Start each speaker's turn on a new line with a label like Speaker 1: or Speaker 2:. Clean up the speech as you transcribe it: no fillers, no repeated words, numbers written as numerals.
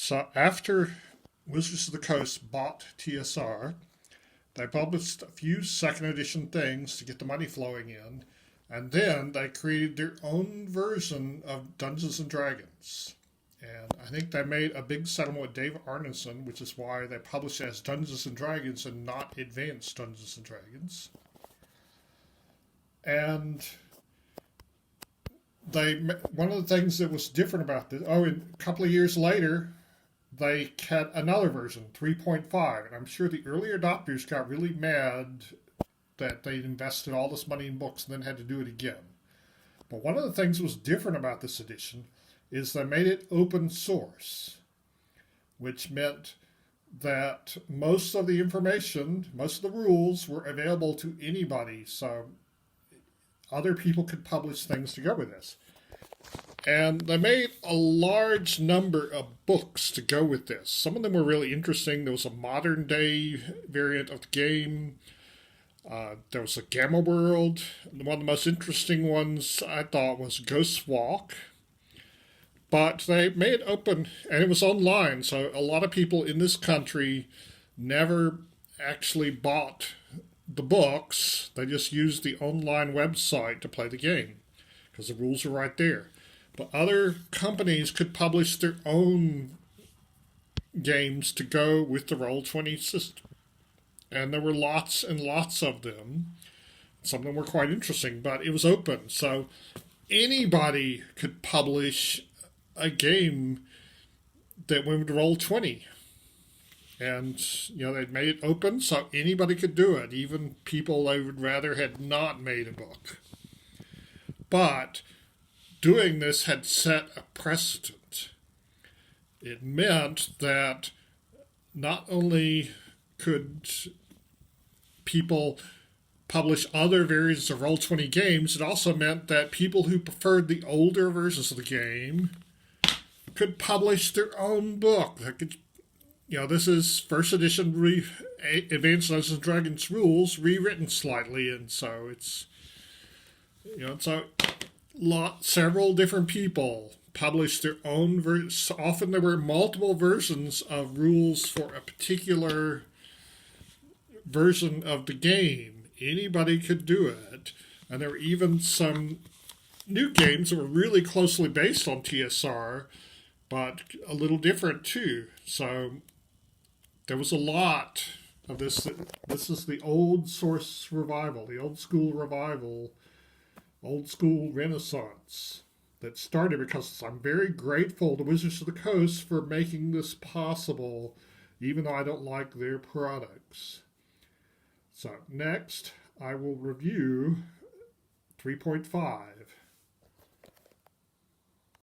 Speaker 1: So after Wizards of the Coast bought TSR, they published a few second edition things to get the money flowing in, and then they created their own version of Dungeons and Dragons. And I think they made a big settlement with Dave Arneson, which is why they publish it as Dungeons and Dragons and not Advanced Dungeons and Dragons. And they one of the things that was different about this, and a couple of years later, they had another version, 3.5, and I'm sure the early adopters got really mad that they'd invested all this money in books and then had to do it again. But one of the things that was different about this edition is they made it open source, which meant that most of the information, most of the rules were available to anybody, so other people could publish things to go with this. And they made a large number of books to go with this. Some of them were really interesting. There was a modern day variant of the game. There was a Gamma World. One of the most interesting ones I thought was Ghost Walk. But they made it open, and it was online, so a lot of people in this country never actually bought the books. They just used the online website to play the game, because the rules are right there. But other companies could publish their own games to go with the Roll20 system. And there were lots and lots of them. Some of them were quite interesting, but it was open. So anybody could publish a game that went with Roll20. And, they'd made it open so anybody could do it, even people they would rather had not made a book. But doing this had set a precedent. It meant that not only could people publish other variants of Roll20 games, it also meant that people who preferred the older versions of the game could publish their own book. This is first edition Advanced Dungeons and Dragons rules rewritten slightly, and so it's several different people published their own versions. Often there were multiple versions of rules for a particular version of the game. Anybody could do it, and there were even some new games that were really closely based on TSR, but a little different too. So there was a lot of this. This is the old source revival, the old school revival, old school renaissance that started because I'm very grateful to Wizards of the Coast for making this possible, even though I don't like their products. So next, I will review 3.5.